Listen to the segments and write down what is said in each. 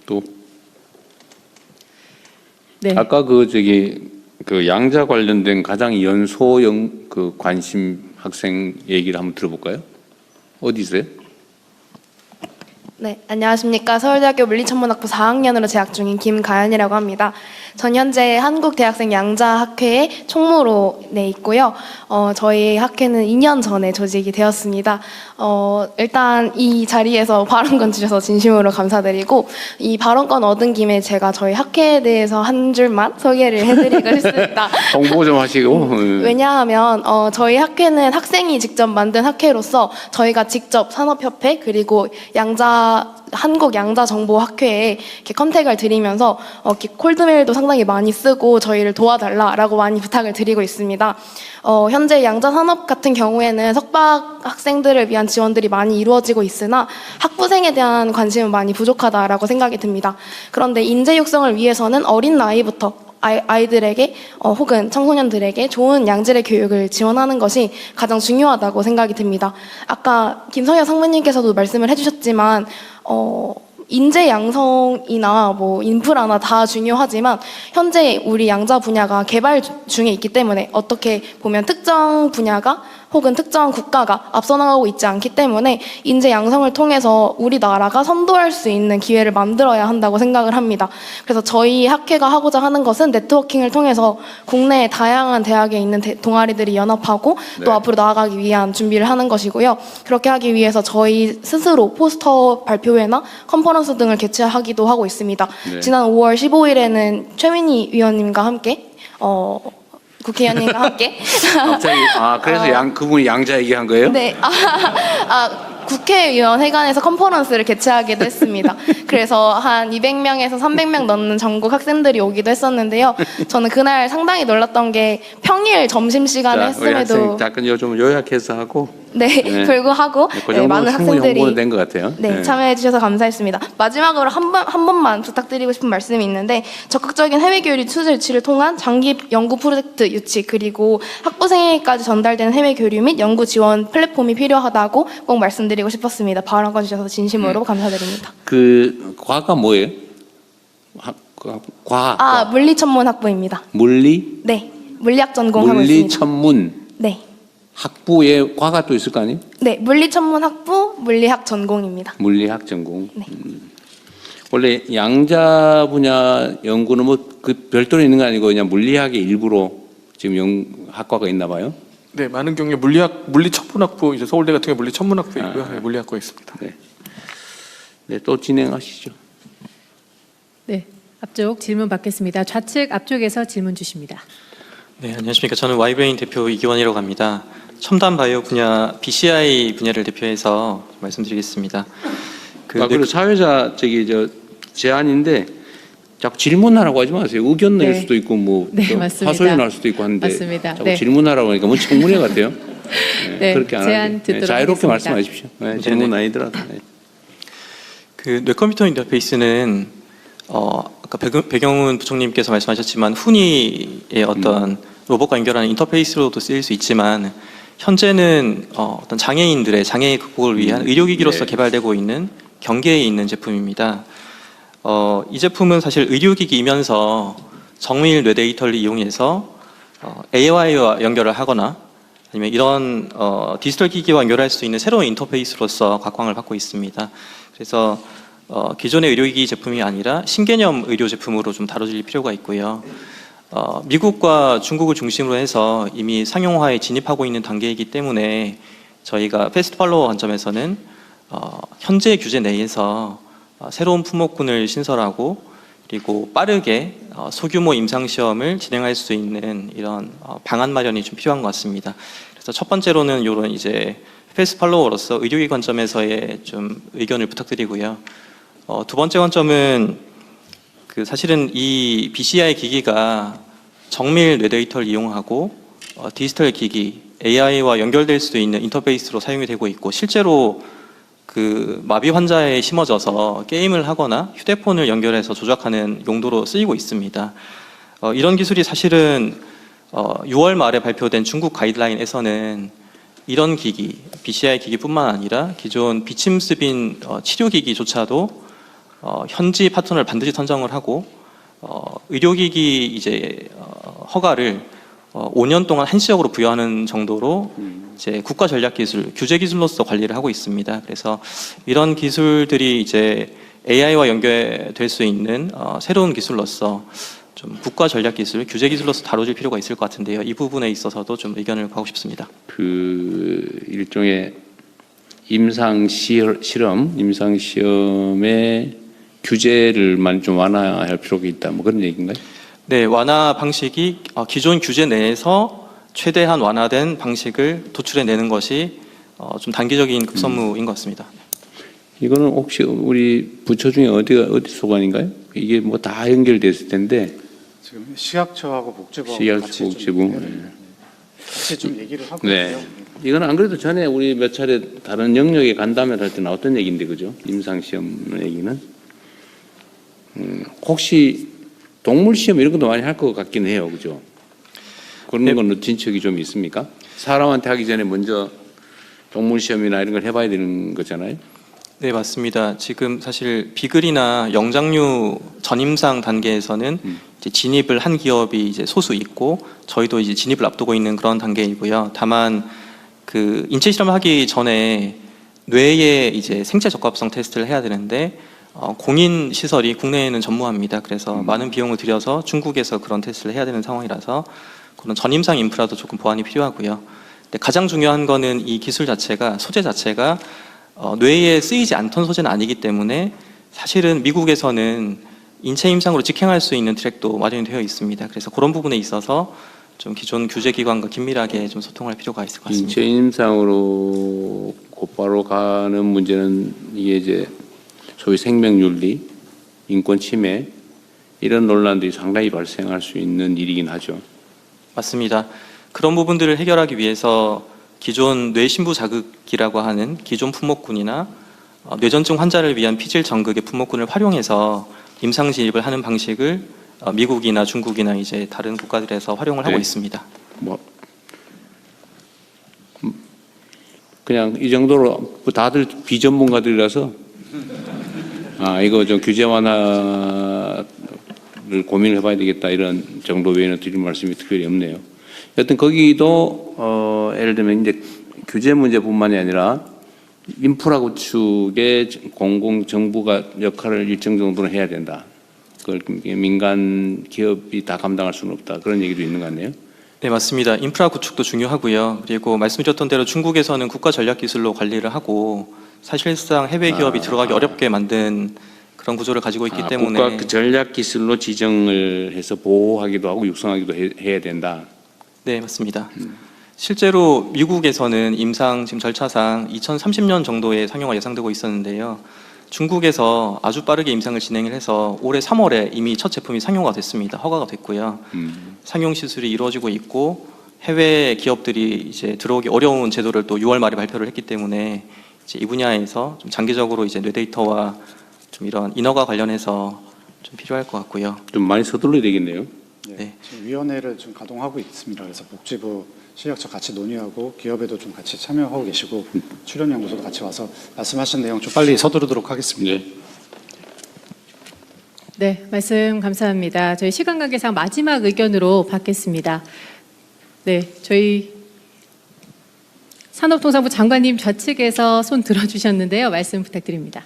또 네. 아까 그 양자 관련된 가장 연소형 그 관심 학생 얘기를 한번 들어볼까요? 어디 있어요? 네, 안녕하십니까. 서울대학교 물리천문학부 4학년으로 재학 중인 김가연이라고 합니다. 전 현재 한국대학생 양자학회의 총무로 있고요. 저희 학회는 2년 전에 조직이 되었습니다. 일단 이 자리에서 발언권 주셔서 진심으로 감사드리고, 이 발언권 얻은 김에 제가 저희 학회에 대해서 한 줄만 소개를 해드리고 싶습니다. 홍보 좀 하시고. 왜냐하면 저희 학회는 학생이 직접 만든 학회로서 저희가 직접 산업협회 그리고 한국양자정보학회에 이렇게 컨택을 드리면서 이렇게 콜드메일도 상당히 많이 쓰고 저희를 도와달라라고 많이 부탁을 드리고 있습니다. 현재 양자산업 같은 경우에는 석박 학생들을 위한 지원들이 많이 이루어지고 있으나 학부생에 대한 관심은 많이 부족하다라고 생각이 듭니다. 그런데 인재 육성을 위해서는 어린 나이부터 아이들에게 혹은 청소년들에게 좋은 양질의 교육을 지원하는 것이 가장 중요하다고 생각이 듭니다. 아까 김성현 상무님께서도 말씀을 해주셨지만 인재 양성이나 뭐 인프라나 다 중요하지만 현재 우리 양자 분야가 개발 중에 있기 때문에 어떻게 보면 특정 분야가 혹은 특정 국가가 앞서 나가고 있지 않기 때문에 인재 양성을 통해서 우리나라가 선도할 수 있는 기회를 만들어야 한다고 생각을 합니다. 그래서 저희 학회가 하고자 하는 것은 네트워킹을 통해서 국내 다양한 대학에 있는 동아리들이 연합하고 또 앞으로 나아가기 위한 준비를 하는 것이고요. 그렇게 하기 위해서 저희 스스로 포스터 발표회나 컨퍼런스 등을 개최하기도 하고 있습니다. 네. 지난 5월 15일에는 최민희 위원님과 함께 국회의원님과 함께 갑자기 그래서 그분이 양자 얘기한 거예요? 네. 국회의원 회관에서 컨퍼런스를 개최하기도 했습니다. 그래서 한 200명에서 300명 넘는 전국 학생들이 오기도 했었는데요. 저는 그날 상당히 놀랐던 게 평일 점심시간에 했음에도 잠깐 좀 요약해서 하고 불구하고 많은 학생들이 홍보는 된 것 같아요. 참여해 주셔서 감사했습니다. 마지막으로 한 번만 부탁드리고 싶은 말씀이 있는데 적극적인 해외 교류 투자 유치를 통한 장기 연구 프로젝트 유치 그리고 학부생에게까지 전달되는 해외 교류 및 연구 지원 플랫폼이 필요하다고 꼭 말씀드리고 싶었습니다. 발언권 주셔서 진심으로 감사드립니다. 그 과가 뭐예요? 과학. 물리천문학부입니다. 물리? 네, 물리학 전공하고 있습니다. 물리천문. 네. 학부에 과가 또 있을 거 아니에요? 네, 물리천문학부 물리학 전공입니다. 물리학 전공. 네. 원래 양자 분야 연구는 뭐 그 별도로 있는 거 아니고 그냥 물리학의 일부로 지금 학과가 있나 봐요? 네, 많은 경우에 물리천문학부, 이제 서울대 같은 경우 물리천문학부 있고요. 네, 물리학과 있습니다. 네, 또 진행하시죠. 네, 앞쪽 질문 받겠습니다. 좌측 앞쪽에서 질문 주십니다. 네, 안녕하십니까. 저는 와이브레인 대표 이기원이라고 합니다. 첨단 바이오 분야 BCI 분야를 대표해서 말씀드리겠습니다. 그리고 사회자 제안인데 자꾸 질문하라고 하지 마세요. 의견 낼 수도 있고 뭐 하소연 할 수도 있고 하는데 맞습니다. 자꾸 질문하라고 하니까 뭐 청문회 같아요. 그렇게 안 제안 하게. 듣도록 자유롭게 하겠습니다. 말씀하십시오. 질문 아니더라도. 그 뇌컴퓨터 인터페이스는 아까 배경훈 부총님께서 말씀하셨지만 훈이의 어떤 로봇과 연결하는 인터페이스로도 쓰일 수 있지만 현재는 어떤 장애인들의 장애 극복을 위한 의료기기로서 개발되고 있는 경계에 있는 제품입니다. 이 제품은 사실 의료기기이면서 정밀 뇌 데이터를 이용해서 AI와 연결을 하거나 아니면 이런 디지털 기기와 연결할 수 있는 새로운 인터페이스로서 각광을 받고 있습니다. 그래서 기존의 의료기기 제품이 아니라 신개념 의료 제품으로 좀 다뤄질 필요가 있고요. 미국과 중국을 중심으로 해서 이미 상용화에 진입하고 있는 단계이기 때문에 저희가 패스트 팔로워 관점에서는 현재 규제 내에서 새로운 품목군을 신설하고 그리고 빠르게 소규모 임상 시험을 진행할 수 있는 이런 방안 마련이 좀 필요한 것 같습니다. 그래서 첫 번째로는 이런 이제 패스트 팔로워로서 의료기 관점에서의 좀 의견을 부탁드리고요. 두 번째 관점은 사실은 이 BCI 기기가 정밀 뇌 데이터를 이용하고 디지털 기기, AI와 연결될 수도 있는 인터페이스로 사용이 되고 있고 실제로 마비 환자에 심어져서 게임을 하거나 휴대폰을 연결해서 조작하는 용도로 쓰이고 있습니다. 이런 기술이 사실은 6월 말에 발표된 중국 가이드라인에서는 이런 기기, BCI 기기뿐만 아니라 기존 비침습인 치료기기조차도 현지 파트너를 반드시 선정을 하고 의료기기 이제 허가를 5년 동안 한시적으로 부여하는 정도로 이제 국가 전략 기술, 규제 기술로서 관리를 하고 있습니다. 그래서 이런 기술들이 이제 AI와 연결될 수 있는 새로운 기술로서 좀 국가 전략 기술, 규제 기술로서 다뤄질 필요가 있을 것 같은데요. 이 부분에 있어서도 좀 의견을 구하고 싶습니다. 그 일종의 임상 시험의 규제를 많이 좀 완화할 필요가 있다. 뭐 그런 얘기인가요? 네, 완화 방식이 기존 규제 내에서 최대한 완화된 방식을 도출해내는 것이 좀 단기적인 급선무인 것 같습니다. 이거는 혹시 우리 부처 중에 어디 소관인가요? 이게 뭐 다 연결됐을 텐데. 지금 식약처하고 복지부하고 식약처, 같이 복지부. 같이 좀 얘기를 하고 네. 있고요. 이건 안 그래도 전에 우리 몇 차례 다른 영역에 간담회를 할 때 나왔던 얘기인데, 그죠? 임상시험 얘기는. 혹시 동물시험 이런 것도 많이 할 것 같긴 해요, 그죠? 그런 네. 건 진척이 좀 있습니까? 사람한테 하기 전에 먼저 동물시험이나 이런 걸 해봐야 되는 거잖아요? 네, 맞습니다. 지금 사실 비글이나 영장류 전임상 단계에서는 이제 진입을 한 기업이 이제 소수 있고 저희도 이제 진입을 앞두고 있는 그런 단계이고요. 다만 그 인체 실험을 하기 전에 뇌에 이제 생체 적합성 테스트를 해야 되는데 공인 시설이 국내에는 전무합니다. 그래서 많은 비용을 들여서 중국에서 그런 테스트를 해야 되는 상황이라서 그런 전임상 인프라도 조금 보완이 필요하고요. 근데 가장 중요한 거는 이 기술 자체가 소재 자체가 뇌에 쓰이지 않던 소재는 아니기 때문에 사실은 미국에서는 인체 임상으로 직행할 수 있는 트랙도 마련이 되어 있습니다. 그래서 그런 부분에 있어서 좀 기존 규제 기관과 긴밀하게 좀 소통할 필요가 있을 것 같습니다. 인체 임상으로 곧바로 가는 문제는 이게 이제 소위 생명윤리, 인권 침해 이런 논란들이 상당히 발생할 수 있는 일이긴 하죠. 맞습니다. 그런 부분들을 해결하기 위해서 기존 뇌신부 자극이라고 하는 기존 품목군이나 뇌전증 환자를 위한 피질 전극의 품목군을 활용해서 임상 진입을 하는 방식을 미국이나 중국이나 이제 다른 국가들에서 활용을 하고 네. 있습니다. 뭐 그냥 이 정도로 다들 비전문가들이라서 이거 좀 규제 완화를 고민을 해봐야 되겠다 이런 정도 외에는 드릴 말씀이 특별히 없네요. 여튼 거기도 예를 들면 이제 규제 문제뿐만이 아니라 인프라 구축에 공공 정부가 역할을 일정 정도는 해야 된다. 그걸 민간 기업이 다 감당할 수는 없다. 그런 얘기도 있는 것 같네요. 네, 맞습니다. 인프라 구축도 중요하고요. 그리고 말씀드렸던 대로 중국에서는 국가 전략 기술로 관리를 하고 사실상 해외 기업이 들어가기 어렵게 만든 그런 구조를 가지고 있기 때문에 국가 그 전략 기술로 지정을 해서 보호하기도 하고 육성하기도 해야 된다. 네, 맞습니다. 실제로 미국에서는 임상 지금 절차상 2030년 정도에 상용화 예상되고 있었는데요. 중국에서 아주 빠르게 임상을 진행을 해서 올해 3월에 이미 첫 제품이 상용화가 됐습니다. 허가가 됐고요. 상용 시술이 이루어지고 있고 해외 기업들이 이제 들어오기 어려운 제도를 또 6월 말에 발표를 했기 때문에 이제 이 분야에서 좀 장기적으로 이제 뇌데이터와 좀 이런 인허가 관련해서 좀 필요할 것 같고요. 좀 많이 서둘러야 되겠네요. 네. 지금 위원회를 좀 가동하고 있습니다. 그래서 복지부, 식약처 같이 논의하고 기업에도 좀 같이 참여하고 계시고 출연연구소도 같이 와서 말씀하신 내용 좀 빨리 서두르도록 하겠습니다. 네. 네, 말씀 감사합니다. 저희 시간 관계상 마지막 의견으로 받겠습니다. 네, 저희 산업통상부 장관님 좌측에서 손 들어주셨는데요. 말씀 부탁드립니다.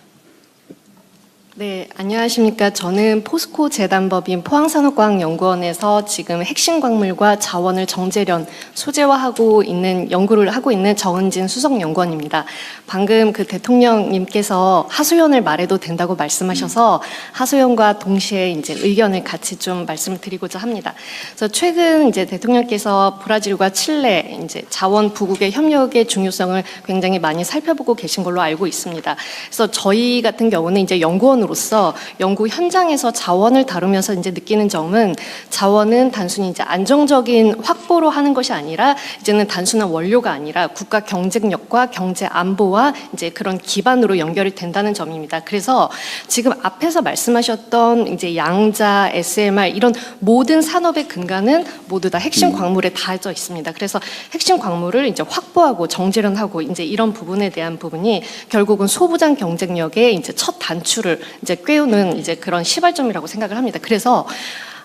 네, 안녕하십니까. 저는 포스코 재단법인 포항산업과학연구원에서 지금 핵심 광물과 자원을 정제련, 소재화하고 있는 연구를 하고 있는 정은진 수석연구원입니다. 방금 그 대통령님께서 하소연을 말해도 된다고 말씀하셔서 하소연과 동시에 이제 의견을 같이 좀 말씀을 드리고자 합니다. 그래서 최근 이제 대통령께서 브라질과 칠레 이제 자원 부국의 협력의 중요성을 굉장히 많이 살펴보고 계신 걸로 알고 있습니다. 그래서 저희 같은 경우는 이제 연구원으로서 연구 현장에서 자원을 다루면서 이제 느끼는 점은 자원은 단순히 이제 안정적인 확보로 하는 것이 아니라 이제는 단순한 원료가 아니라 국가 경쟁력과 경제 안보와 이제 그런 기반으로 연결이 된다는 점입니다. 그래서 지금 앞에서 말씀하셨던 이제 양자, SMR 이런 모든 산업의 근간은 모두 다 핵심 광물에 닿아져 있습니다. 그래서 핵심 광물을 이제 확보하고 정제련하고 이제 이런 부분에 대한 부분이 결국은 소부장 경쟁력의 이제 첫 단추를 이제 꿰우는 이제 그런 시발점이라고 생각을 합니다. 그래서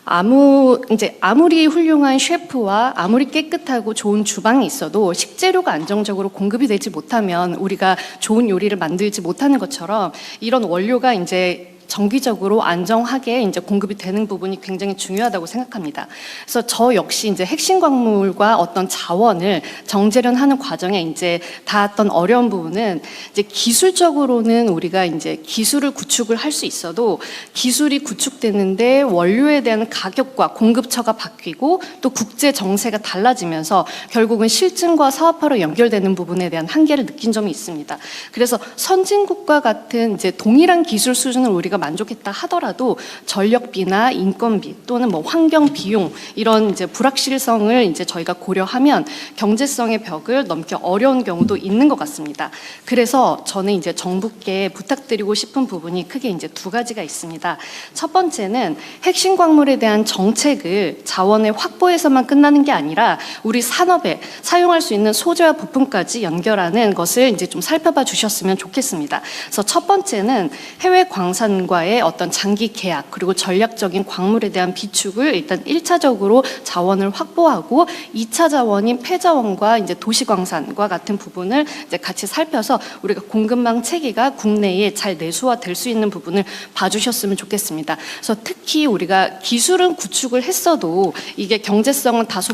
아무리 훌륭한 셰프와 아무리 깨끗하고 좋은 주방이 있어도 식재료가 안정적으로 공급이 되지 못하면 우리가 좋은 요리를 만들지 못하는 것처럼 이런 원료가 이제 정기적으로 안정하게 이제 공급이 되는 부분이 굉장히 중요하다고 생각합니다. 그래서 저 역시 이제 핵심 광물과 어떤 자원을 정제련하는 과정에 이제 닿았던 어려운 부분은 이제 기술적으로는 우리가 이제 기술을 구축을 할 수 있어도 기술이 구축되는데 원료에 대한 가격과 공급처가 바뀌고 또 국제 정세가 달라지면서 결국은 실증과 사업화로 연결되는 부분에 대한 한계를 느낀 점이 있습니다. 그래서 선진국과 같은 이제 동일한 기술 수준을 우리가 만족했다 하더라도 전력비나 인건비 또는 뭐 환경 비용 이런 이제 불확실성을 이제 저희가 고려하면 경제성의 벽을 넘기 어려운 경우도 있는 것 같습니다. 그래서 저는 이제 정부께 부탁드리고 싶은 부분이 크게 이제 두 가지가 있습니다. 첫 번째는 핵심 광물에 대한 정책을 자원의 확보에서만 끝나는 게 아니라 우리 산업에 사용할 수 있는 소재와 부품까지 연결하는 것을 이제 좀 살펴봐 주셨으면 좋겠습니다. 그래서 첫 번째는 해외 광산과의 어떤 장기 계약 그리고 전략적인 광물에 대한 비축을 일단 1차적으로 자원을 확보하고 2차 자원인 폐자원과 이제 도시광산과 같은 부분을 이제 같이 살펴서 우리가 공급망 체계가 국내에 잘 내수화될 수 있는 부분을 봐주셨으면 좋겠습니다. 그래서 특히 우리가 기술은 구축을 했어도 이게 경제성은 다소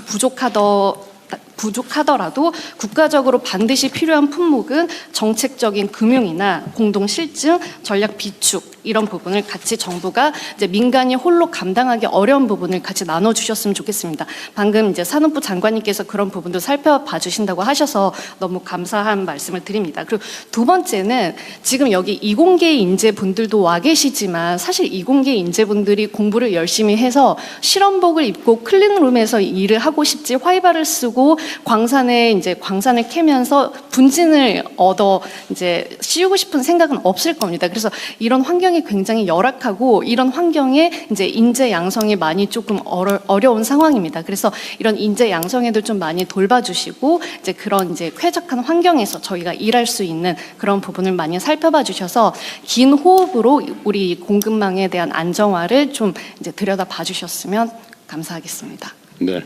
부족하더라도 국가적으로 반드시 필요한 품목은 정책적인 금융이나 공동 실증, 전략 비축 이런 부분을 같이 정부가 이제 민간이 홀로 감당하기 어려운 부분을 같이 나눠 주셨으면 좋겠습니다. 방금 이제 산업부 장관님께서 그런 부분도 살펴봐 주신다고 하셔서 너무 감사한 말씀을 드립니다. 그리고 두 번째는 지금 여기 이공계 인재분들도 와 계시지만 사실 이공계 인재분들이 공부를 열심히 해서 실험복을 입고 클린룸에서 일을 하고 싶지 화이바를 쓰고 광산에 이제 광산을 캐면서 분진을 얻어 이제 씌우고 싶은 생각은 없을 겁니다. 그래서 이런 환경이 굉장히 열악하고 이런 환경에 이제 인재 양성이 많이 조금 어려운 상황입니다. 그래서 이런 인재 양성에도 좀 많이 돌봐주시고 이제 그런 이제 쾌적한 환경에서 저희가 일할 수 있는 그런 부분을 많이 살펴봐 주셔서 긴 호흡으로 우리 공급망에 대한 안정화를 좀 이제 들여다 봐주셨으면 감사하겠습니다. 네,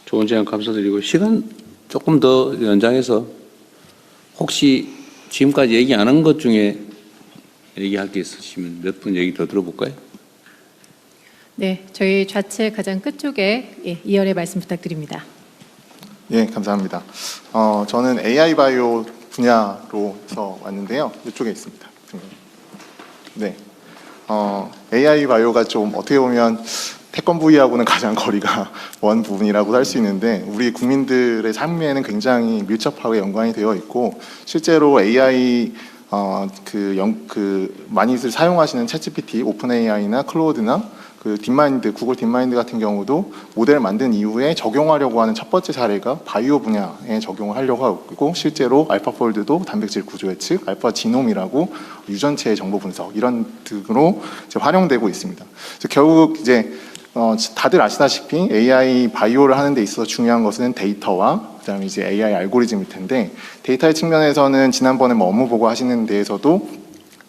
좋은 제안 감사드리고 시간 조금 더 연장해서 혹시 지금까지 얘기 안 한 것 중에 얘기할 게 있으시면 몇 분 얘기 더 들어볼까요? 네, 저희 좌측 가장 끝쪽에 2열의 말씀 부탁드립니다. 예, 감사합니다. 저는 AI 바이오 분야로서 왔는데요. 이쪽에 있습니다. 네, AI 바이오가 좀 어떻게 보면 태권브이하고는 가장 거리가 먼 부분이라고 할 수 있는데 우리 국민들의 삶에는 굉장히 밀접하게 연관이 되어 있고 실제로 AI 많이들 사용하시는 챗GPT, 오픈 AI나 클로드나 그 딥마인드, 구글 딥마인드 같은 경우도 모델 만든 이후에 적용하려고 하는 첫 번째 사례가 바이오 분야에 적용을 하려고 하고 실제로 알파폴드도 단백질 구조 예측, 알파 지놈이라고 유전체의 정보 분석 이런 등으로 이제 활용되고 있습니다. 그래서 결국 이제 다들 아시다시피 AI 바이오를 하는 데 있어서 중요한 것은 데이터와 그다음에 이제 AI 알고리즘일 텐데 데이터의 측면에서는 지난번에 뭐 업무 보고 하시는 데에서도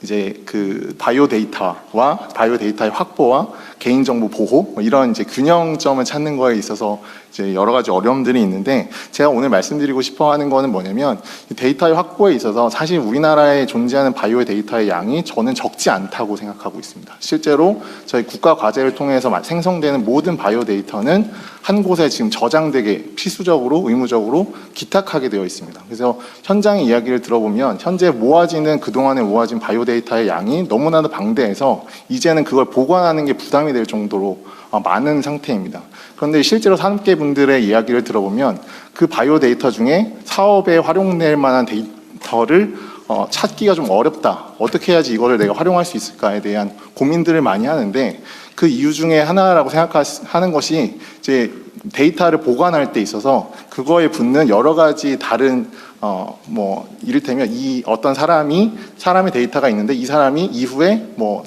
이제 그 바이오 데이터와 바이오 데이터의 확보와 개인정보 보호 뭐 이런 이제 균형점을 찾는 거에 있어서 이제 여러 가지 어려움들이 있는데 제가 오늘 말씀드리고 싶어하는 거는 뭐냐면 데이터의 확보에 있어서 사실 우리나라에 존재하는 바이오 데이터의 양이 저는 적지 않다고 생각하고 있습니다. 실제로 저희 국가 과제를 통해서 생성되는 모든 바이오 데이터는 한 곳에 지금 저장되게 필수적으로 의무적으로 기탁하게 되어 있습니다. 그래서 현장의 이야기를 들어보면 현재 모아지는 그동안에 모아진 바이오 데이터의 양이 너무나도 방대해서 이제는 그걸 보관하는 게 부담이 될 정도로 많은 상태입니다. 그런데 실제로 산업계 분들의 이야기를 들어보면 그 바이오 데이터 중에 사업에 활용될 만한 데이터를 찾기가 좀 어렵다. 어떻게 해야지 이거를 내가 활용할 수 있을까에 대한 고민들을 많이 하는데 그 이유 중에 하나라고 생각하는 것이 이제 데이터를 보관할 때 있어서 그거에 붙는 여러 가지 다른 이를테면 이 어떤 사람의 데이터가 있는데 이 사람이 이후에 뭐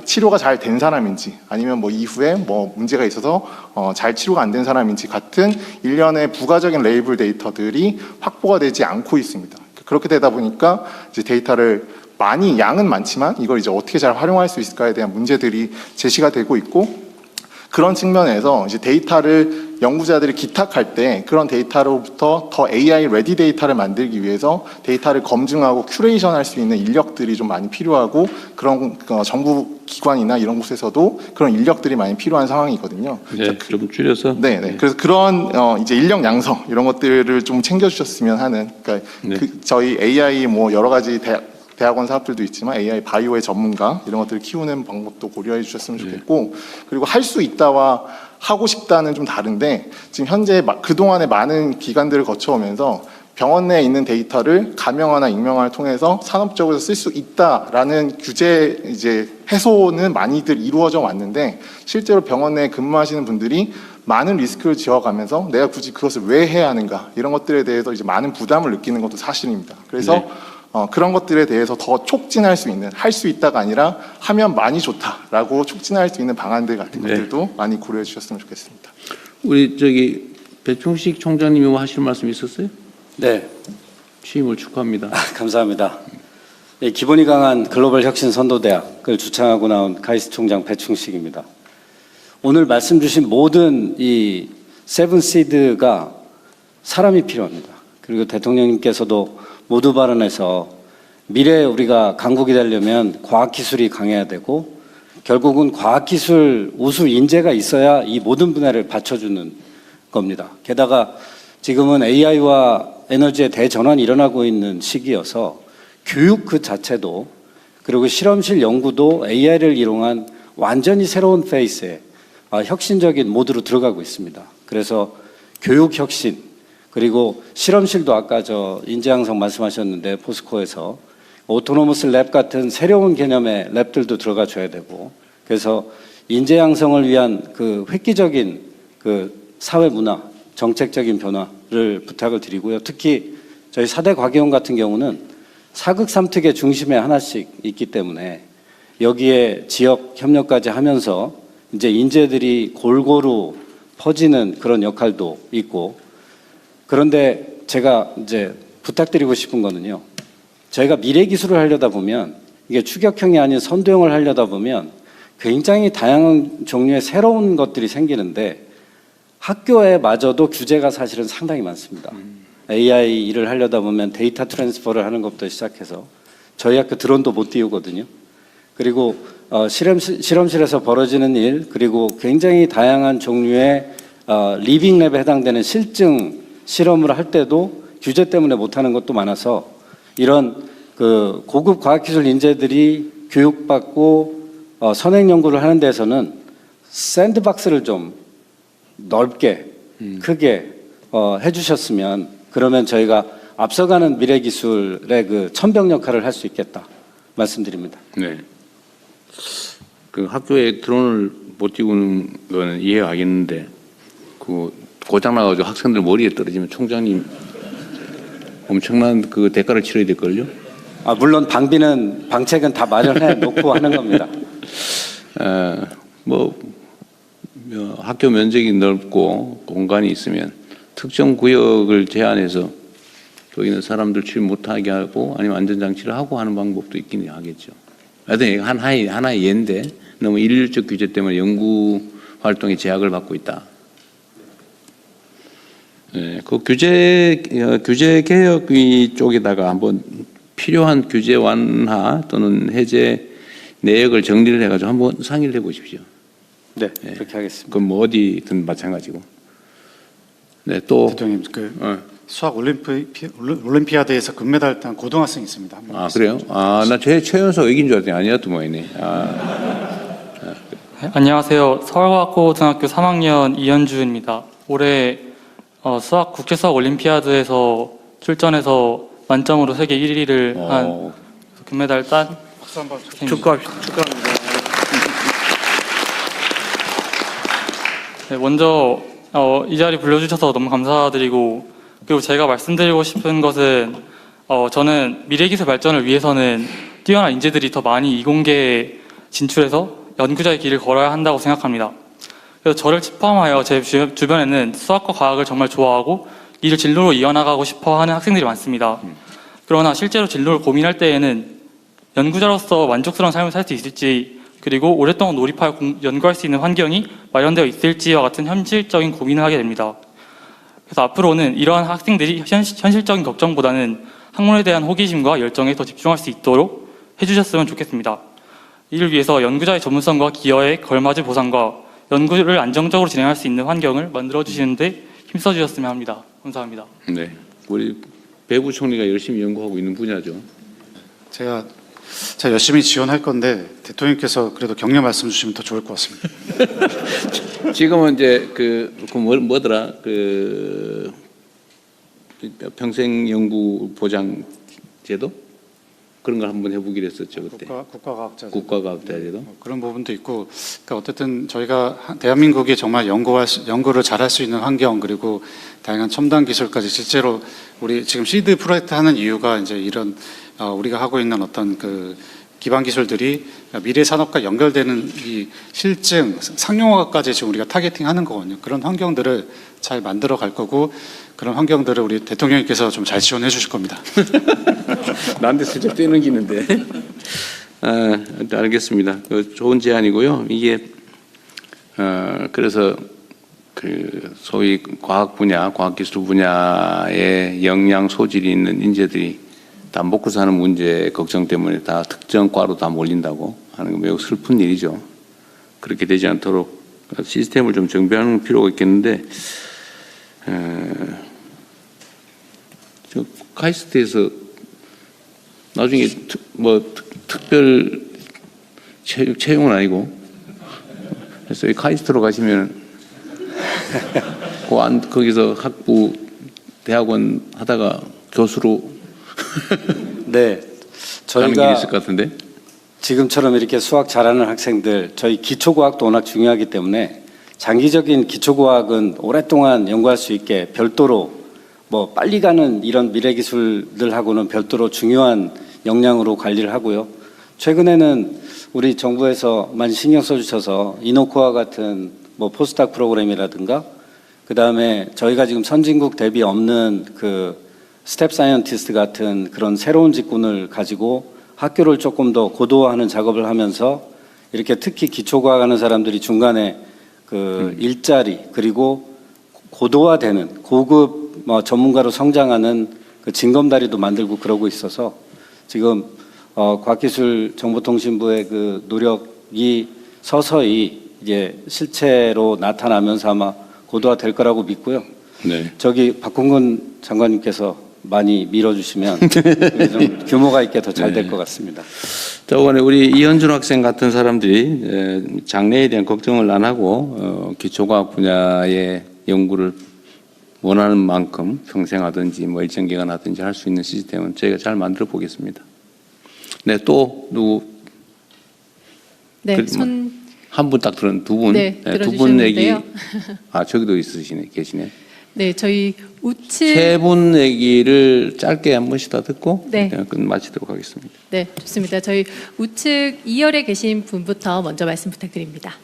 치료가 잘 된 사람인지 아니면 뭐 이후에 뭐 문제가 있어서 잘 치료가 안 된 사람인지 같은 일련의 부가적인 레이블 데이터들이 확보가 되지 않고 있습니다. 그렇게 되다 보니까 이제 데이터를 양은 많지만 이걸 이제 어떻게 잘 활용할 수 있을까에 대한 문제들이 제시가 되고 있고, 그런 측면에서 이제 데이터를 연구자들이 기탁할 때 그런 데이터로부터 더 AI 레디 데이터를 만들기 위해서 데이터를 검증하고 큐레이션할 수 있는 인력들이 좀 많이 필요하고, 그런 정부 기관이나 이런 곳에서도 그런 인력들이 많이 필요한 상황이거든요. 네, 좀 줄여서. 네. 그래서 그런 이제 인력 양성 이런 것들을 좀 챙겨주셨으면 하는, 그러니까 네. 저희 AI 뭐 여러 가지 대학원 사업들도 있지만 AI 바이오의 전문가 이런 것들을 키우는 방법도 고려해 주셨으면 좋겠고, 그리고 할 수 있다와 하고 싶다는 좀 다른데, 지금 현재 그동안에 많은 기관들을 거쳐오면서 병원 내에 있는 데이터를 가명화나 익명화를 통해서 산업적으로 쓸 수 있다라는 규제 이제 해소는 많이들 이루어져 왔는데, 실제로 병원 내에 근무하시는 분들이 많은 리스크를 지어가면서 내가 굳이 그것을 왜 해야 하는가 이런 것들에 대해서 이제 많은 부담을 느끼는 것도 사실입니다. 그래서 네. 그런 것들에 대해서 더 촉진할 수 있는, 할 수 있다가 아니라 하면 많이 좋다라고 촉진할 수 있는 방안들 같은 네. 것들도 많이 고려해 주셨으면 좋겠습니다. 우리 배충식 총장님이 뭐 하실 말씀 있었어요? 네, 취임을 축하합니다. 감사합니다. 네, 기본이 강한 글로벌 혁신 선도대학을 주창하고 나온 카이스트 총장 배충식입니다. 오늘 말씀 주신 모든 이 세븐시드가 사람이 필요합니다. 그리고 대통령님께서도 모두 발언에서 미래에 우리가 강국이 되려면 과학기술이 강해야 되고, 결국은 과학기술 우수 인재가 있어야 이 모든 분야를 받쳐주는 겁니다. 게다가 지금은 AI와 에너지의 대전환이 일어나고 있는 시기여서 교육 그 자체도, 그리고 실험실 연구도 AI를 이용한 완전히 새로운 페이스에 혁신적인 모드로 들어가고 있습니다. 그래서 교육 혁신, 그리고 실험실도 아까 인재 양성 말씀하셨는데 포스코에서 오토노머스 랩 같은 새로운 개념의 랩들도 들어가 줘야 되고, 그래서 인재 양성을 위한 그 획기적인 그 사회 문화, 정책적인 변화를 부탁을 드리고요. 특히 저희 4대 과기원 같은 경우는 사극 3특의 중심에 하나씩 있기 때문에 여기에 지역 협력까지 하면서 이제 인재들이 골고루 퍼지는 그런 역할도 있고, 그런데 제가 이제 부탁드리고 싶은 거는요, 저희가 미래 기술을 하려다 보면, 이게 추격형이 아닌 선도형을 하려다 보면 굉장히 다양한 종류의 새로운 것들이 생기는데, 학교에 마저도 규제가 사실은 상당히 많습니다. AI 일을 하려다 보면 데이터 트랜스퍼를 하는 것부터 시작해서 저희 학교 드론도 못 띄우거든요. 그리고 실험실에서 벌어지는 일, 그리고 굉장히 다양한 종류의 리빙 랩에 해당되는 실증 실험을 할 때도 규제 때문에 못하는 것도 많아서, 이런 그 고급 과학기술 인재들이 교육받고 선행 연구를 하는 데서는 샌드박스를 좀 넓게 크게 해주셨으면, 그러면 저희가 앞서가는 미래기술의 그 천병 역할을 할 수 있겠다 말씀드립니다. 네. 그 학교에 드론을 못 띄우는 거는 이해하겠는데, 그 고장 나가지고 학생들 머리에 떨어지면 총장님 엄청난 그 대가를 치러야 될걸요? 물론 방책은 다 마련해 놓고 하는 겁니다. 학교 면적이 넓고 공간이 있으면 특정 구역을 제한해서 거기는 사람들 출입 못하게 하고, 아니면 안전장치를 하고 하는 방법도 있긴 하겠죠. 하여튼 하나의 예인데, 너무 일률적 규제 때문에 연구 활동에 제약을 받고 있다. 네, 그 규제 개혁위 쪽에다가 한번 필요한 규제 완화 또는 해제 내역을 정리를 해가지고 한번 상의를 해보십시오. 네, 그렇게 하겠습니다. 그럼 뭐 어디든 마찬가지고. 네, 또 대통령님, 수학 올림피아드에서 금메달 딴 고등학생이 있습니다. 그래요? 나 최연소 얘기인 줄 알았더니 아니었더만이네. 안녕하세요. 서울과학고등학교 3학년 이현주입니다. 올해 국제 수학 올림피아드에서 출전해서 만점으로 세계 1위를 한 금메달 딴 박수 한번 축하합니다. 네, 먼저 이 자리 불러주셔서 너무 감사드리고, 그리고 제가 말씀드리고 싶은 것은 저는 미래기술 발전을 위해서는 뛰어난 인재들이 더 많이 이공계에 진출해서 연구자의 길을 걸어야 한다고 생각합니다. 그래서 저를 포함하여 제 주변에는 수학과 과학을 정말 좋아하고 이를 진로로 이어나가고 싶어 하는 학생들이 많습니다. 그러나 실제로 진로를 고민할 때에는 연구자로서 만족스러운 삶을 살 수 있을지, 그리고 오랫동안 연구할 수 있는 환경이 마련되어 있을지와 같은 현실적인 고민을 하게 됩니다. 그래서 앞으로는 이러한 학생들이 현실적인 걱정보다는 학문에 대한 호기심과 열정에 더 집중할 수 있도록 해주셨으면 좋겠습니다. 이를 위해서 연구자의 전문성과 기여에 걸맞은 보상과 연구를 안정적으로 진행할 수 있는 환경을 만들어주시는데 힘써주셨으면 합니다. 감사합니다. 네, 우리 배 부총리가 열심히 연구하고 있는 분야죠. 제가 열심히 지원할 건데 대통령께서 그래도 격려 말씀 주시면 더 좋을 것 같습니다. 지금은 이제 뭐더라 평생 연구 보장 제도 그런 걸 한번 해보기로 했었죠 그때. 국가과학자 제도. 그런 부분도 있고, 그러니까 어쨌든 저희가 대한민국이 정말 연구를 잘할 수 있는 환경, 그리고 다양한 첨단 기술까지 실제로 우리 지금 시드 프로젝트 하는 이유가 이제 이런 우리가 하고 있는 어떤 그 기반 기술들이 미래 산업과 연결되는 이 실증, 상용화까지 지금 우리가 타겟팅하는 거거든요. 그런 환경들을 잘 만들어 갈 거고, 그런 환경들을 우리 대통령님께서 좀 잘 지원해 주실 겁니다. 나한테 슬쩍 뛰는기는데. 알겠습니다. 좋은 제안이고요. 이게 그래서 그 소위 과학 분야, 과학기술 분야에 역량 소질이 있는 인재들이 다 먹고 사는 문제 걱정 때문에 다 특정 과로 다 몰린다고 하는 건 매우 슬픈 일이죠. 그렇게 되지 않도록 시스템을 좀 정비하는 필요가 있겠는데, 저 카이스트에서 나중에 특별 채용은 아니고, 그래서 이 카이스트로 가시면 거기서 학부 대학원 하다가 교수로 네, 가는 길이 있을 것 같은데. 지금처럼 이렇게 수학 잘하는 학생들, 저희 기초과학도 워낙 중요하기 때문에 장기적인 기초과학은 오랫동안 연구할 수 있게 별도로 뭐 빨리 가는 이런 미래기술들하고는 별도로 중요한 역량으로 관리를 하고요. 최근에는 우리 정부에서 많이 신경 써주셔서 이노코아 같은 뭐 포스닥 프로그램이라든가, 그 다음에 저희가 지금 선진국 대비 없는 그 스텝 사이언티스트 같은 그런 새로운 직군을 가지고 학교를 조금 더 고도화하는 작업을 하면서 이렇게 특히 기초과학하는 사람들이 중간에 그 일자리, 그리고 고도화되는 고급 전문가로 성장하는 그 징검다리도 만들고 그러고 있어서 지금 과학기술정보통신부의 그 노력이 서서히 이제 실체로 나타나면서 아마 고도화될 거라고 믿고요. 네. 저기 박홍근 장관님께서 많이 밀어주시면 좀 규모가 있게 더 잘 될 것 같습니다. 저번에 우리 이현준 학생 같은 사람들이 장래에 대한 걱정을 안 하고 기초과학 분야의 연구를 원하는 만큼 평생 하든지 뭐 일정 기간 하든지 할 수 있는 시스템은 저희가 잘 만들어 보겠습니다. 네, 또 누구? 네, 한 분 딱 들은 두 분. 네, 두 분 얘기. 들어주셨는데요. 저기도 계시네. 네, 저희 우측. 세 분 얘기를 짧게 한 번씩 다 듣고 네. 마치도록 하겠습니다. 네, 좋습니다. 저희 우측 2열에 계신 분부터 먼저 말씀 부탁드립니다.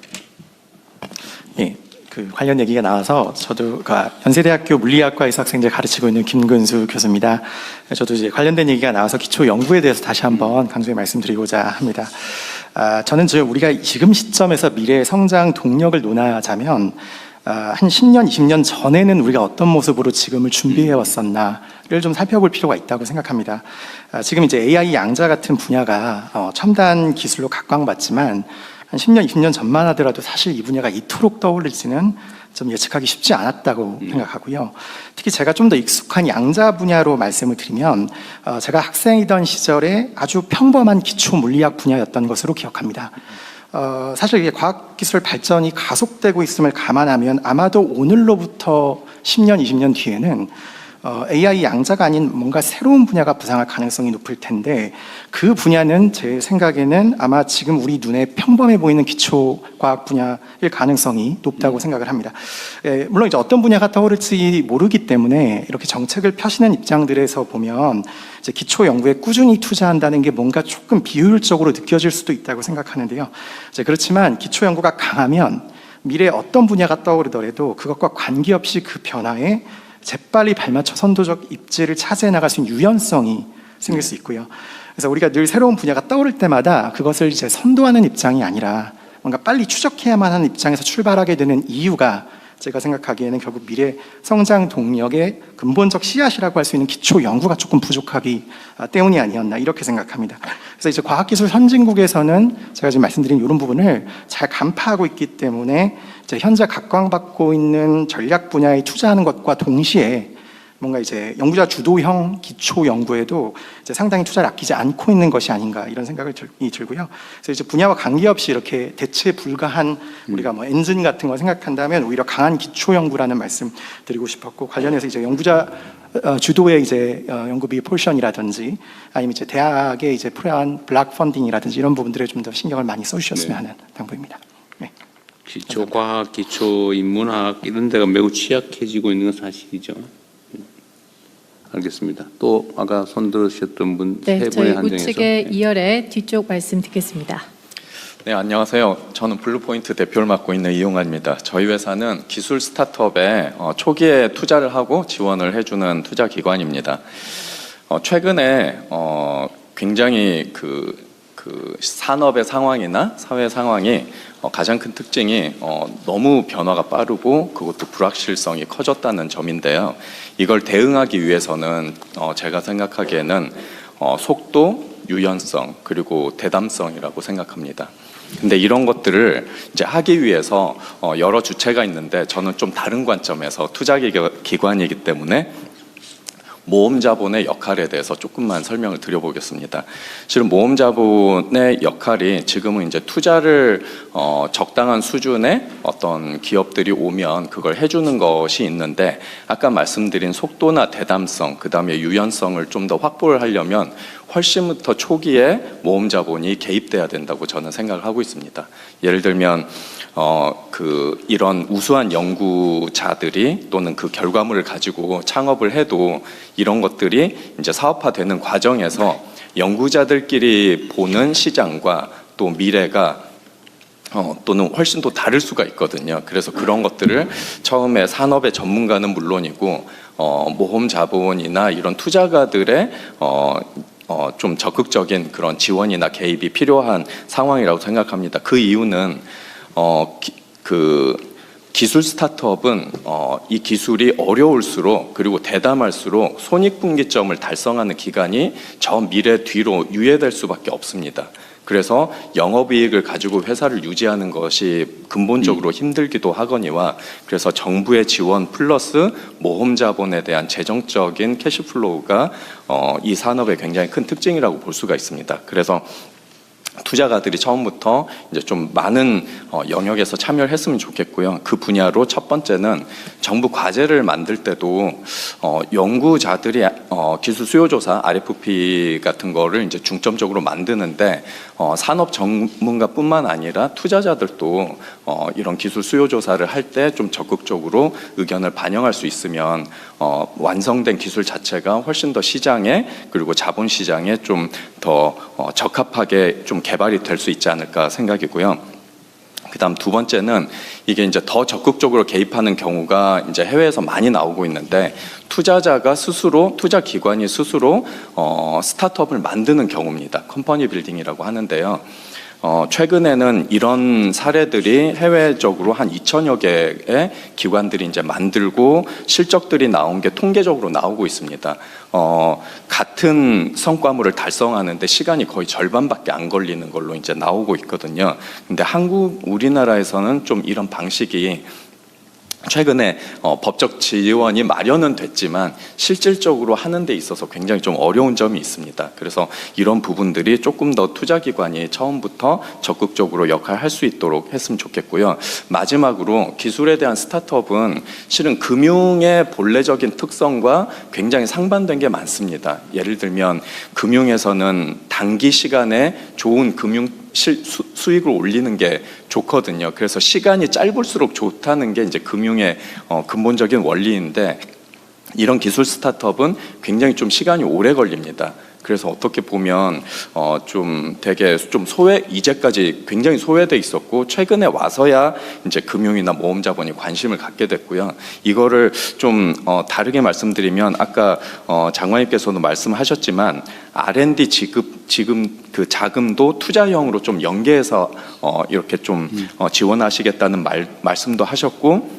예, 그 관련 얘기가 나와서 저도 연세대학교 물리학과에서 학생들 가르치고 있는 김근수 교수입니다. 저도 이제 관련된 얘기가 나와서 기초 연구에 대해서 다시 한번 강조해 말씀드리고자 합니다. 저는 우리가 지금 시점에서 미래의 성장 동력을 논하자면 한 10년, 20년 전에는 우리가 어떤 모습으로 지금을 준비해 왔었나를 좀 살펴볼 필요가 있다고 생각합니다. 지금 이제 AI 양자 같은 분야가 첨단 기술로 각광받지만 한 10년, 20년 전만 하더라도 사실 이 분야가 이토록 떠올릴지는 좀 예측하기 쉽지 않았다고 생각하고요. 특히 제가 좀 더 익숙한 양자 분야로 말씀을 드리면 제가 학생이던 시절에 아주 평범한 기초 물리학 분야였던 것으로 기억합니다. 사실 이게 과학기술 발전이 가속되고 있음을 감안하면 아마도 오늘로부터 10년, 20년 뒤에는 AI 양자가 아닌 뭔가 새로운 분야가 부상할 가능성이 높을 텐데, 그 분야는 제 생각에는 아마 지금 우리 눈에 평범해 보이는 기초과학 분야일 가능성이 높다고 생각을 합니다. 물론 이제 어떤 분야가 떠오를지 모르기 때문에 이렇게 정책을 펴시는 입장들에서 보면 이제 기초 연구에 꾸준히 투자한다는 게 뭔가 조금 비효율적으로 느껴질 수도 있다고 생각하는데요. 그렇지만 기초 연구가 강하면 미래에 어떤 분야가 떠오르더라도 그것과 관계없이 그 변화에 재빨리 발맞춰 선도적 입지를 차지해 나갈 수 있는 유연성이 생길 수 있고요. 그래서 우리가 늘 새로운 분야가 떠오를 때마다 그것을 이제 선도하는 입장이 아니라 뭔가 빨리 추적해야만 하는 입장에서 출발하게 되는 이유가 제가 생각하기에는 결국 미래 성장 동력의 근본적 씨앗이라고 할 수 있는 기초 연구가 조금 부족하기 때문이 아니었나 이렇게 생각합니다. 그래서 이제 과학기술 선진국에서는 제가 지금 말씀드린 이런 부분을 잘 간파하고 있기 때문에 이제 현재 각광받고 있는 전략 분야에 투자하는 것과 동시에 뭔가 이제 연구자 주도형 기초 연구에도 이제 상당히 투자를 아끼지 않고 있는 것이 아닌가 이런 생각이 들고요. 그래서 이제 분야와 관계없이 이렇게 대체 불가한 우리가 뭐 엔진 같은 거 생각한다면 오히려 강한 기초 연구라는 말씀 드리고 싶었고, 관련해서 이제 연구자 주도의 이제 연구비 포션이라든지 아니면 이제 대학의 이제 필요한 블락 펀딩이라든지 이런 부분들에 좀 더 신경을 많이 써주셨으면 하는 당부입니다. 네. 기초 과학, 기초 인문학 이런 데가 매우 취약해지고 있는 건 사실이죠. 알겠습니다. 또 아까 손 들으셨던 분 세 네, 분의 저희 한정에서 우측의 2열의 뒤쪽 말씀 듣겠습니다. 네, 안녕하세요. 저는 블루포인트 대표를 맡고 있는 이용환입니다. 저희 회사는 기술 스타트업에 초기에 투자를 하고 지원을 해주는 투자 기관입니다. 최근에 굉장히 그 산업의 상황이나 사회 상황이 가장 큰 특징이 너무 변화가 빠르고 그것도 불확실성이 커졌다는 점인데요. 이걸 대응하기 위해서는 제가 생각하기에는 속도, 유연성 그리고 대담성이라고 생각합니다. 근데 이런 것들을 이제 하기 위해서 여러 주체가 있는데 저는 좀 다른 관점에서 투자 기관이기 때문에 모험 자본의 역할에 대해서 조금만 설명을 드려보겠습니다. 실은 모험 자본의 역할이 지금은 이제 투자를 적당한 수준의 어떤 기업들이 오면 그걸 해주는 것이 있는데, 아까 말씀드린 속도나 대담성, 그 다음에 유연성을 좀 더 확보를 하려면 훨씬부터 초기에 모험 자본이 개입돼야 된다고 저는 생각을 하고 있습니다. 예를 들면 이런 우수한 연구자들이 또는 그 결과물을 가지고 창업을 해도 이런 것들이 이제 사업화되는 과정에서 연구자들끼리 보는 시장과 또 미래가 또는 훨씬 더 다를 수가 있거든요. 그래서 그런 것들을 처음에 산업의 전문가는 물론이고 모험 자본이나 이런 투자가들의 좀 적극적인 그런 지원이나 개입이 필요한 상황이라고 생각합니다. 그 이유는 기술 스타트업은 이 기술이 어려울수록 그리고 대담할수록 손익분기점을 달성하는 기간이 저 미래 뒤로 유예될 수밖에 없습니다. 그래서 영업이익을 가지고 회사를 유지하는 것이 근본적으로 힘들기도 하거니와, 그래서 정부의 지원 플러스 모험 자본에 대한 재정적인 캐시플로우가 이 산업의 굉장히 큰 특징이라고 볼 수가 있습니다. 그래서 투자가들이 처음부터 이제 좀 많은 영역에서 참여를 했으면 좋겠고요. 그 분야로 첫 번째는 정부 과제를 만들 때도 연구자들이 기술 수요조사 RFP 같은 거를 이제 중점적으로 만드는데 산업 전문가뿐만 아니라 투자자들도 이런 기술 수요조사를 할 때 좀 적극적으로 의견을 반영할 수 있으면 완성된 기술 자체가 훨씬 더 시장에 그리고 자본시장에 좀 더 적합하게 좀 개발이 될 수 있지 않을까 생각이고요. 그다음 두 번째는 이게 이제 더 적극적으로 개입하는 경우가 이제 해외에서 많이 나오고 있는데, 투자자가 스스로, 투자 기관이 스스로 스타트업을 만드는 경우입니다. 컴퍼니 빌딩이라고 하는데요. 최근에는 이런 사례들이 해외적으로 한 2,000여 개의 기관들이 이제 만들고 실적들이 나온 게 통계적으로 나오고 있습니다. 같은 성과물을 달성하는데 시간이 거의 절반밖에 안 걸리는 걸로 이제 나오고 있거든요. 근데 우리나라에서는 좀 이런 방식이 최근에 법적 지원이 마련은 됐지만 실질적으로 하는 데 있어서 굉장히 좀 어려운 점이 있습니다. 그래서 이런 부분들이 조금 더 투자기관이 처음부터 적극적으로 역할할 수 있도록 했으면 좋겠고요. 마지막으로 기술에 대한 스타트업은 실은 금융의 본래적인 특성과 굉장히 상반된 게 많습니다. 예를 들면 금융에서는 단기 시간에 좋은 금융 수익을 올리는 게 좋거든요. 그래서 시간이 짧을수록 좋다는 게 이제 금융의 근본적인 원리인데, 이런 기술 스타트업은 굉장히 좀 시간이 오래 걸립니다. 그래서 어떻게 보면 좀 되게 좀 이제까지 굉장히 소외돼 있었고 최근에 와서야 이제 금융이나 모험자본이 관심을 갖게 됐고요. 이거를 좀 다르게 말씀드리면 아까 장관님께서도 말씀하셨지만 R&D 지금 그 자금도 투자형으로 좀 연계해서 이렇게 좀 지원하시겠다는 말씀도 하셨고,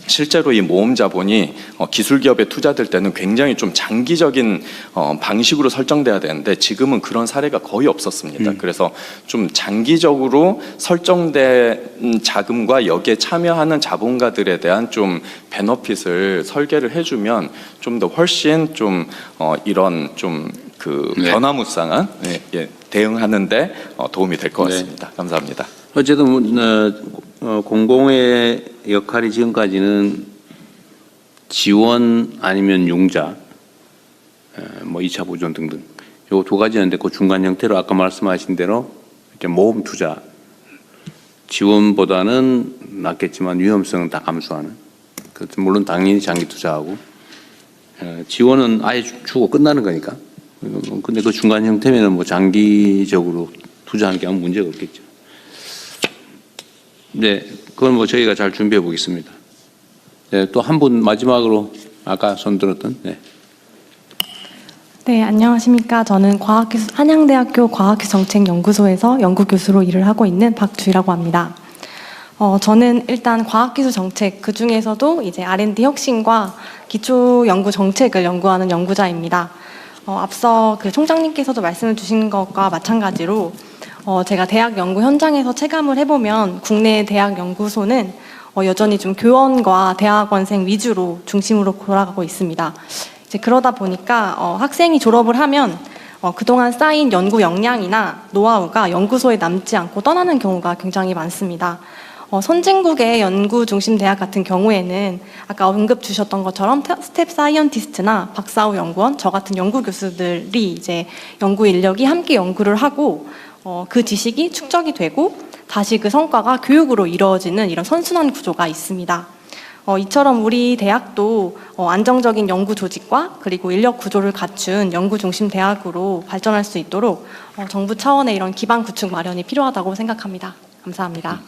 실제로 이 모험 자본이 기술 기업에 투자될 때는 굉장히 좀 장기적인 방식으로 설정돼야 되는데 지금은 그런 사례가 거의 없었습니다. 그래서 좀 장기적으로 설정된 자금과 여기에 참여하는 자본가들에 대한 좀 베너핏을 설계를 해주면 좀 더 훨씬 좀 이런 좀 그 변화무쌍한 대응하는데 도움이 될 것 같습니다. 감사합니다. 어쨌든 공공의 역할이 지금까지는 지원 아니면 융자, 뭐 2차 보존 등등 요 두 가지였는데 그 중간 형태로 아까 말씀하신 대로 이제 모험 투자 지원보다는 낫겠지만 위험성은 다 감수하는. 물론 당연히 장기 투자하고 지원은 아예 주고 끝나는 거니까. 근데 그 중간 형태면은 뭐 장기적으로 투자하는 게 아무 문제가 없겠죠. 네, 그건 뭐 저희가 잘 준비해 보겠습니다. 네, 또 한 분 마지막으로 아까 손 들었던. 네. 네, 안녕하십니까. 저는 한양대학교 과학기술정책연구소에서 연구교수로 일을 하고 있는 박주희라고 합니다. 저는 일단 과학기술정책, 그 중에서도 이제 R&D 혁신과 기초연구정책을 연구하는 연구자입니다. 앞서 그 총장님께서도 말씀을 주신 것과 마찬가지로 제가 대학 연구 현장에서 체감을 해보면 국내 대학 연구소는 여전히 좀 교원과 대학원생 위주로 중심으로 돌아가고 있습니다. 이제 그러다 보니까 학생이 졸업을 하면 그동안 쌓인 연구 역량이나 노하우가 연구소에 남지 않고 떠나는 경우가 굉장히 많습니다. 선진국의 연구 중심 대학 같은 경우에는 아까 언급 주셨던 것처럼 스텝 사이언티스트나 박사후 연구원, 저 같은 연구 교수들이 이제 연구 인력이 함께 연구를 하고 그 지식이 축적이 되고 다시 그 성과가 교육으로 이루어지는 이런 선순환 구조가 있습니다. 이처럼 우리 대학도 안정적인 연구 조직과 그리고 인력 구조를 갖춘 연구 중심 대학으로 발전할 수 있도록 정부 차원의 이런 기반 구축 마련이 필요하다고 생각합니다. 감사합니다.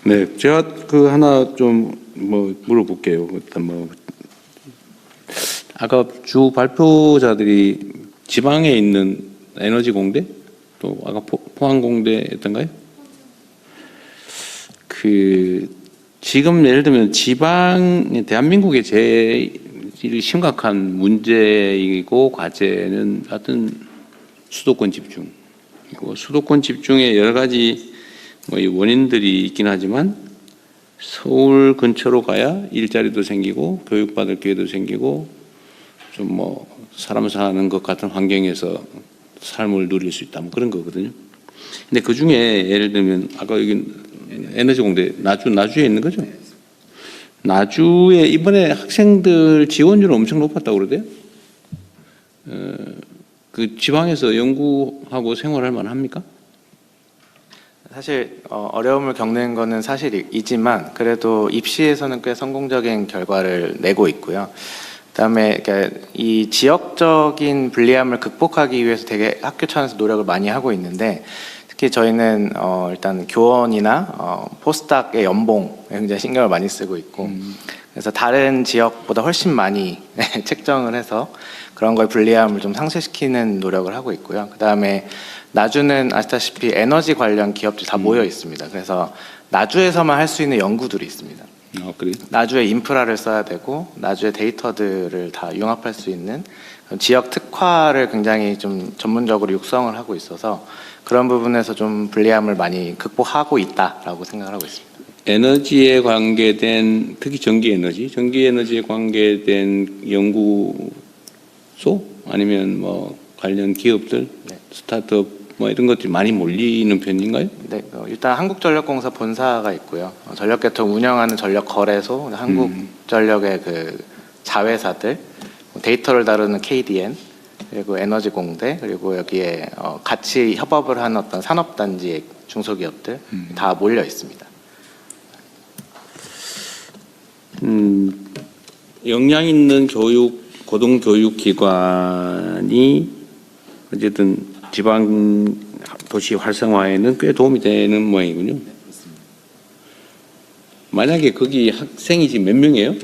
네, 제가 그 하나 좀 뭐 물어볼게요. 일단 뭐 아까 주 발표자들이 지방에 있는 에너지 공대 또 아까 포항 공대였던가요? 그 지금 예를 들면 지방 대한민국의 제일 심각한 문제이고 과제는 하여튼 수도권 집중이고 수도권 집중의 여러 가지 뭐 원인들이 있긴 하지만 서울 근처로 가야 일자리도 생기고 교육받을 기회도 생기고 좀 뭐 사람 사는 것 같은 환경에서 삶을 누릴 수 있다 뭐 그런 거거든요. 근데 그 중에 예를 들면 아까 여기 에너지 공대 나주에 있는 거죠. 나주에 이번에 학생들 지원율은 엄청 높았다고 그러대요. 그 지방에서 연구하고 생활할 만합니까? 사실 어려움을 겪는 거는 사실이지만 그래도 입시에서는 꽤 성공적인 결과를 내고 있고요. 그다음에 이 지역적인 불리함을 극복하기 위해서 되게 학교 차원에서 노력을 많이 하고 있는데 특히 저희는 일단 교원이나 포스닥의 연봉에 굉장히 신경을 많이 쓰고 있고 그래서 다른 지역보다 훨씬 많이 책정을 해서 그런 거에 불리함을 좀 상쇄시키는 노력을 하고 있고요. 그다음에 나주는 아시다시피 에너지 관련 기업들이 다 모여 있습니다. 그래서 나주에서만 할 수 있는 연구들이 있습니다. 그래요? 나주의 인프라를 써야 되고 나주의 데이터들을 다 융합할 수 있는 지역 특화를 굉장히 좀 전문적으로 육성을 하고 있어서 그런 부분에서 좀 불리함을 많이 극복하고 있다라고 생각을 하고 있습니다. 에너지에 관계된 특히 전기 에너지에 관계된 연구소 아니면 뭐 관련 기업들, 스타트업 뭐 이런 것들이 많이 몰리는 편인가요? 네, 일단 한국전력공사 본사가 있고요. 전력계통 운영하는 전력거래소, 한국전력의 그 자회사들, 데이터를 다루는 KDN, 그리고 에너지공대, 그리고 여기에 같이 협업을 하는 어떤 산업단지 중소기업들 다 몰려 있습니다. 역량 있는 고등교육기관이 어쨌든 지방 도시 활성화에는 꽤 도움이 되는 모양이군요. 만약에 거기 학생이 지금 몇 명이에요?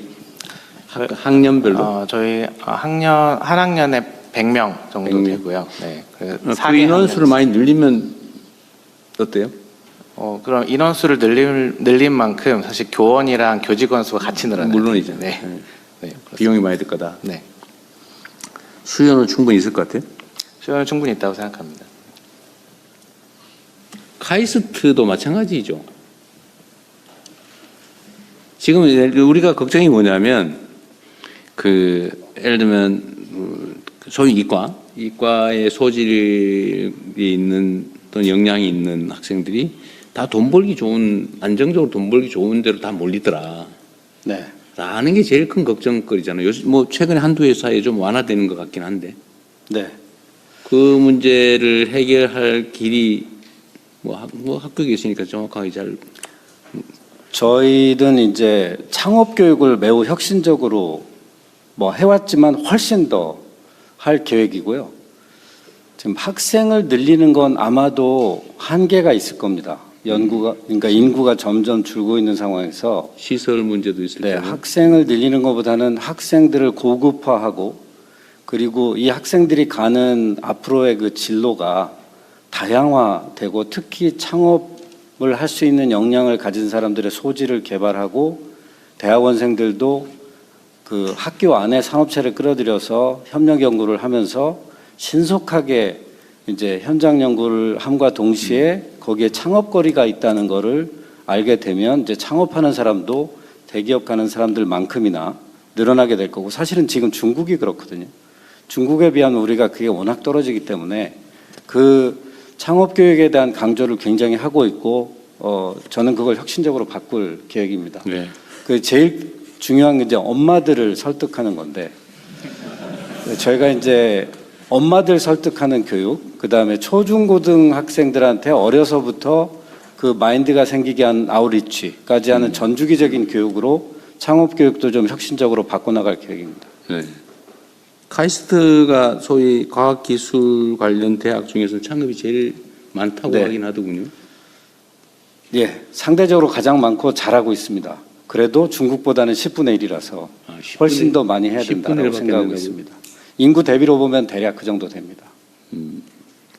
학년별로? 저희 한 학년에 100명 정도 100명. 되고요. 네. 그 인원수를 많이 늘리면 어때요? 그럼 인원수를 늘린 만큼 사실 교원이랑 교직원 수가 같이 늘어나요. 물론이죠. 네. 네. 비용이 많이 들 거다. 네. 수요는 충분히 있을 것 같아요. 수요는 충분히 있다고 생각합니다. 카이스트도 마찬가지죠. 지금 우리가 걱정이 뭐냐면 예를 들면 소위 이과의 소질이 있는 또는 역량이 있는 학생들이 다 돈 벌기 좋은 안정적으로 돈 벌기 좋은 데로 다 몰리더라. 네. 라는 게 제일 큰 걱정거리잖아요. 요즘 뭐 최근에 한두 회사에 좀 완화되는 것 같긴 한데. 네. 그 문제를 해결할 길이 뭐 학교에 계시니까 정확하게 잘. 저희는 이제 창업 교육을 매우 혁신적으로 뭐 해왔지만 훨씬 더 할 계획이고요. 지금 학생을 늘리는 건 아마도 한계가 있을 겁니다. 그러니까 인구가 점점 줄고 있는 상황에서 시설 문제도 있을 네, 테고. 학생을 늘리는 것보다는 학생들을 고급화하고 그리고 이 학생들이 가는 앞으로의 그 진로가 다양화되고 특히 창업을 할 수 있는 역량을 가진 사람들의 소질을 개발하고 대학원생들도 그 학교 안에 산업체를 끌어들여서 협력 연구를 하면서 신속하게 이제 현장 연구를 함과 동시에 거기에 창업거리가 있다는 거를 알게 되면 이제 창업하는 사람도 대기업 가는 사람들만큼이나 늘어나게 될 거고 사실은 지금 중국이 그렇거든요. 중국에 비하면 우리가 그게 워낙 떨어지기 때문에 그 창업 교육에 대한 강조를 굉장히 하고 있고 저는 그걸 혁신적으로 바꿀 계획입니다. 네. 그 제일 중요한 게 이제 엄마들을 설득하는 건데 저희가 이제 엄마들 설득하는 교육, 그 다음에 초중고등 학생들한테 어려서부터 그 마인드가 생기게 한 아웃리치까지 하는 전주기적인 교육으로 창업 교육도 좀 혁신적으로 바꿔나갈 계획입니다. 네. 카이스트가 소위 과학기술 관련 대학 중에서 창업이 제일 많다고 네. 하긴 하더군요. 예, 상대적으로 가장 많고 잘하고 있습니다. 그래도 중국보다는 10분의 1이라서 훨씬 더 많이 해야 된다고 생각하고 있습니다. 인구 대비로 보면 대략 그 정도 됩니다.